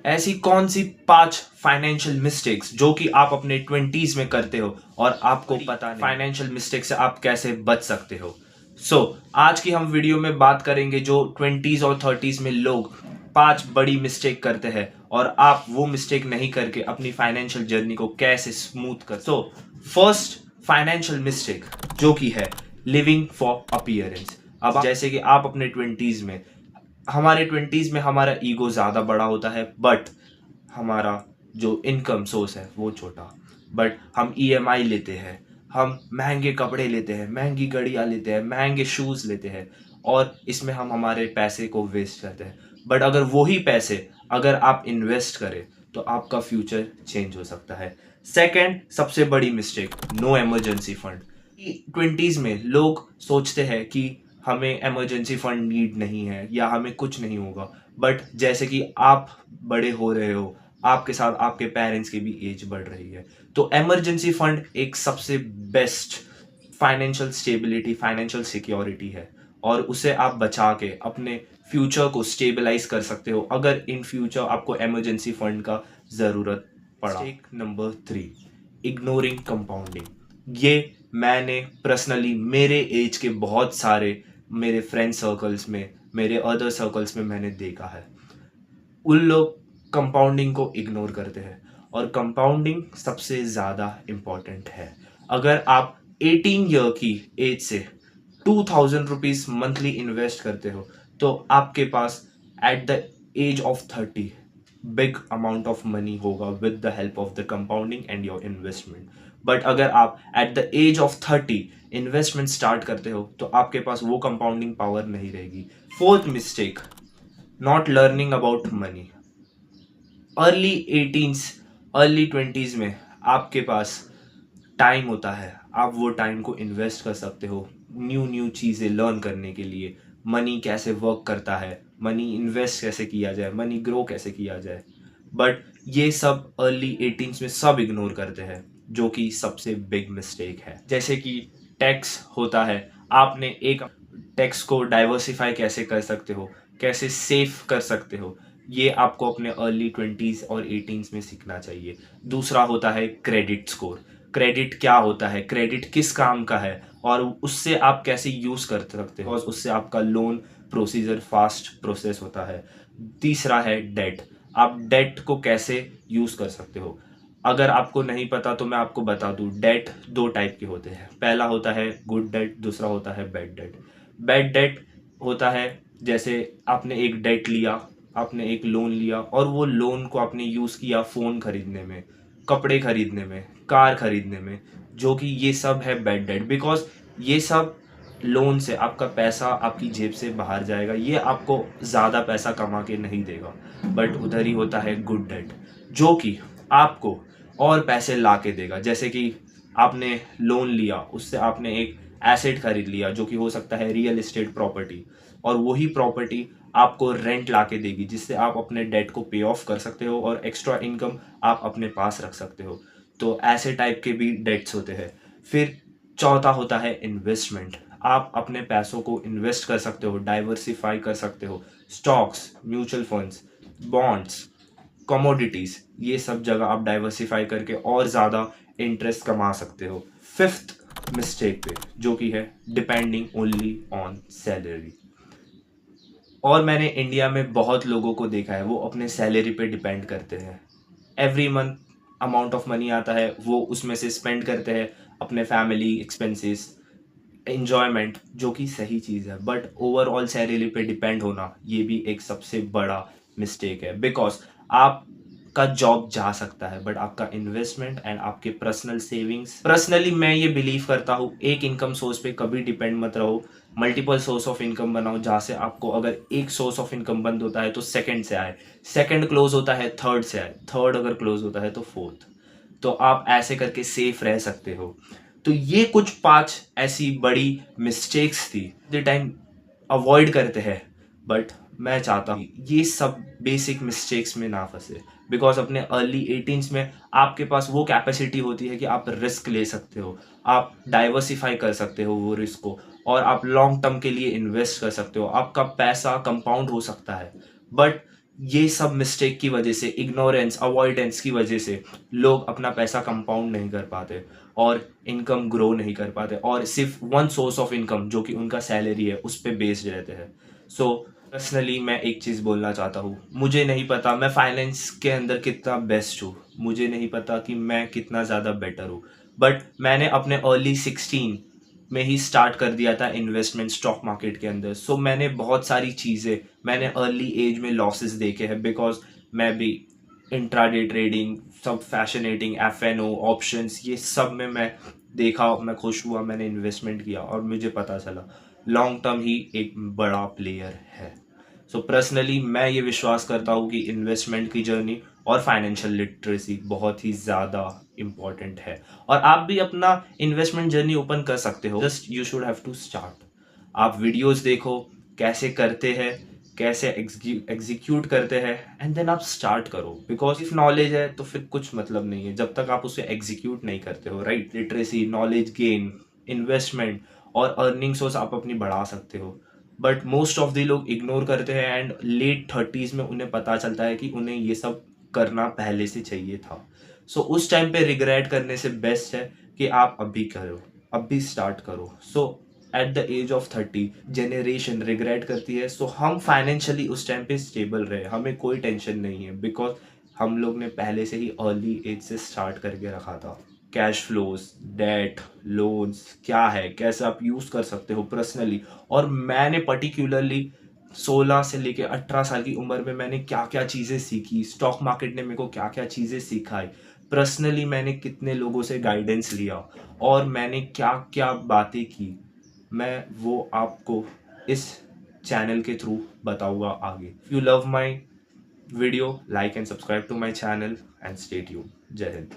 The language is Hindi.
ऐसी कौन सी 5 फाइनेंशियल मिस्टेक्स जो कि आप अपने 20s में करते हो और आपको पता नहीं फाइनेंशियल मिस्टेक से आप कैसे बच सकते हो। आज की हम वीडियो में बात करेंगे जो 20s और 30s में लोग 5 बड़ी मिस्टेक करते हैं और आप वो मिस्टेक नहीं करके अपनी फाइनेंशियल जर्नी को कैसे स्मूथ कर। फर्स्ट फाइनेंशियल मिस्टेक जो कि है लिविंग फॉर अपीयरेंस। अब जैसे कि आप अपने 20s में हमारा ईगो ज़्यादा बड़ा होता है, बट हमारा जो इनकम सोर्स है वो छोटा। बट हम EMI लेते हैं, हम महंगे कपड़े लेते हैं, महंगी गाड़ियाँ लेते हैं, महंगे शूज़ लेते हैं और इसमें हम हमारे पैसे को वेस्ट करते हैं। बट अगर वही पैसे अगर आप इन्वेस्ट करें तो आपका फ्यूचर चेंज हो सकता है। सेकंड सबसे बड़ी mistake, no emergency fund. 20s में लोग सोचते हैं कि हमें इमरजेंसी फंड नीड नहीं है या हमें कुछ नहीं होगा, बट जैसे कि आप बड़े हो रहे हो, आपके साथ आपके पेरेंट्स की भी एज बढ़ रही है, तो इमरजेंसी फंड एक सबसे best financial stability, financial security है और उसे आप बचा के अपने फ्यूचर को स्टेबलाइज कर सकते हो अगर इन फ्यूचर आपको इमरजेंसी फंड का ज़रूरत पड़ा। Mistake number 3, ignoring compounding. ये मैंने पर्सनली मेरे एज के बहुत सारे मेरे फ्रेंड सर्कल्स में, मेरे अदर सर्कल्स में मैंने देखा है। उन लोग कंपाउंडिंग को इग्नोर करते हैं और कंपाउंडिंग सबसे ज़्यादा इम्पॉर्टेंट है। अगर आप 18 ईयर की एज से 2000 रुपीज़ मंथली इन्वेस्ट करते हो तो आपके पास at the age of 30 big amount of money होगा with the help of the compounding and your investment. But अगर आप at the age of 30 investment start करते हो तो आपके पास वो कंपाउंडिंग पावर नहीं रहेगी। Fourth mistake, not learning about money. Early 18s early 20s में आपके पास टाइम होता है, आप वो टाइम को इन्वेस्ट कर सकते हो न्यू चीज़ें लर्न करने के लिए। मनी कैसे वर्क करता है, मनी इन्वेस्ट कैसे किया जाए, मनी ग्रो कैसे किया जाए। बट ये सब अर्ली 18s में सब इग्नोर करते हैं, जो कि सबसे बिग मिस्टेक है। जैसे कि टैक्स होता है, आपने एक टैक्स को डाइवर्सिफाई कैसे कर सकते हो, कैसे सेफ कर सकते हो, ये आपको अपने अर्ली 20s और 18s में सीखना चाहिए। दूसरा होता है क्रेडिट स्कोर। क्रेडिट क्या होता है, क्रेडिट किस काम का है और उससे आप कैसे यूज़ कर सकते हो और उससे आपका लोन प्रोसीजर फास्ट प्रोसेस होता है। तीसरा है डेट, आप डेट को कैसे यूज़ कर सकते हो। अगर आपको नहीं पता तो मैं आपको बता दूं, डेट 2 टाइप के होते हैं। पहला होता है गुड डेट, दूसरा होता है बैड डेट। बैड डेट होता है जैसे आपने एक डेट लिया, आपने एक लोन लिया और वो लोन को आपने यूज़ किया फ़ोन खरीदने में, कपड़े खरीदने में, कार खरीदने में, जो कि ये सब है बैड डेट। बिकॉज ये सब लोन से आपका पैसा आपकी जेब से बाहर जाएगा, ये आपको ज़्यादा पैसा कमा के नहीं देगा। बट उधर ही होता है गुड डेट, जो कि आपको और पैसे ला के देगा। जैसे कि आपने लोन लिया, उससे आपने एक एसेट खरीद लिया जो कि हो सकता है रियल एस्टेट प्रॉपर्टी, और वही प्रॉपर्टी आपको रेंट ला के देगी जिससे आप अपने डेट को पे ऑफ कर सकते हो और एक्स्ट्रा इनकम आप अपने पास रख सकते हो। तो ऐसे टाइप के भी डेट्स होते हैं। फिर चौथा होता है इन्वेस्टमेंट। आप अपने पैसों को इन्वेस्ट कर सकते हो, डाइवर्सिफाई कर सकते हो, stocks, mutual funds, bonds, commodities, ये सब जगह आप डाइवर्सिफाई करके और ज़्यादा इंटरेस्ट कमा सकते हो। फिफ्थ मिस्टेक पे जो कि है डिपेंडिंग ओनली ऑन सैलरी। और मैंने इंडिया में बहुत लोगों को देखा है, वो अपने सैलरी पे डिपेंड करते हैं। Every month amount of money आता है, वो उसमें से स्पेंड करते हैं अपने फैमिली एक्सपेंसेस, एन्जॉयमेंट, जो कि सही चीज़ है। बट ओवरऑल सैलरी पे डिपेंड होना ये भी एक सबसे बड़ा मिस्टेक है। बिकॉज आपका जॉब जा सकता है बट आपका इन्वेस्टमेंट एंड आपके पर्सनल सेविंग्स, पर्सनली मैं ये बिलीव करता हूँ, एक इनकम सोर्स पे कभी डिपेंड मत रहो, मल्टीपल सोर्स ऑफ इनकम बनाओ, जहाँ से आपको अगर एक सोर्स ऑफ इनकम बंद होता है तो सेकंड से आए, सेकंड क्लोज होता है थर्ड से आए, थर्ड अगर क्लोज होता है तो फोर्थ। तो आप ऐसे करके सेफ रह सकते हो। तो ये कुछ 5 ऐसी बड़ी मिस्टेक्स थी जो टाइम अवॉइड करते हैं, बट मैं चाहता हूँ ये सब बेसिक मिस्टेक्स में ना फंसे। बिकॉज अपने अर्ली 18s में आपके पास वो कैपेसिटी होती है कि आप रिस्क ले सकते हो, आप डाइवर्सिफाई कर सकते हो वो रिस्क को, और आप लॉन्ग टर्म के लिए इन्वेस्ट कर सकते हो, आपका पैसा कंपाउंड हो सकता है। बट ये सब मिस्टेक की वजह से, इग्नोरेंस, अवॉइडेंस की वजह से लोग अपना पैसा कंपाउंड नहीं कर पाते और इनकम ग्रो नहीं कर पाते और सिर्फ वन सोर्स ऑफ इनकम जो कि उनका सैलरी है उस पर बेस्ड रहते हैं। सो पर्सनली मैं एक चीज़ बोलना चाहता हूँ, मुझे नहीं पता मैं फाइनेंस के अंदर कितना बेस्ट हूँ, मुझे नहीं पता कि मैं कितना ज़्यादा बेटर हूँ, बट मैंने अपने अर्ली 16 में ही स्टार्ट कर दिया था इन्वेस्टमेंट स्टॉक मार्केट के अंदर। सो मैंने बहुत सारी चीज़ें, मैंने अर्ली एज में लॉसेस देखे हैं बिकॉज मैं भी इंट्राडे ट्रेडिंग, सब फैशनेटिंग, एफ ऑप्शंस, ये सब में मैं देखा, मैं खुश हुआ, मैंने इन्वेस्टमेंट किया और मुझे पता चला लॉन्ग टर्म ही एक बड़ा प्लेयर है। सो पर्सनली मैं ये विश्वास करता हूँ कि इन्वेस्टमेंट की जर्नी और फाइनेंशियल लिटरेसी बहुत ही ज़्यादा इम्पॉर्टेंट है और आप भी अपना इन्वेस्टमेंट जर्नी ओपन कर सकते हो। Just you should have to start. आप वीडियोस देखो कैसे करते हैं, कैसे एग्जीक्यूट करते हैं, एंड देन आप स्टार्ट करो। बिकॉज इफ नॉलेज है तो फिर कुछ मतलब नहीं है जब तक आप उसे एग्जीक्यूट नहीं करते हो, right. Literacy, knowledge gain, investment और अर्निंग सोर्स आप अपनी बढ़ा सकते हो, बट मोस्ट ऑफ द लोग इग्नोर करते हैं एंड लेट 30s में उन्हें पता चलता है कि उन्हें ये सब करना पहले से चाहिए था। सो उस टाइम पे रिग्रेट करने से बेस्ट है कि आप अभी करो, अभी स्टार्ट करो। So at the age of 30 generation regret करती है। सो हम फाइनेंशियली उस टाइम पे स्टेबल रहे, हमें कोई टेंशन नहीं है बिकॉज हम लोग ने पहले से ही अर्ली एज से स्टार्ट करके रखा था। कैश फ्लोज, डेट, लोन्स क्या है, कैसे आप यूज़ कर सकते हो पर्सनली। और मैंने पर्टिकुलरली 16 से लेके 18 साल की उम्र में मैंने क्या क्या चीज़ें सीखी, स्टॉक मार्केट ने मेरे को क्या क्या चीज़ें सिखाई, पर्सनली मैंने कितने लोगों से गाइडेंस लिया और मैंने क्या क्या बातें की, मैं वो आपको इस चैनल के थ्रू बताऊंगा आगे। If you love my video, like and subscribe to my channel and stay tuned. जय हिंद।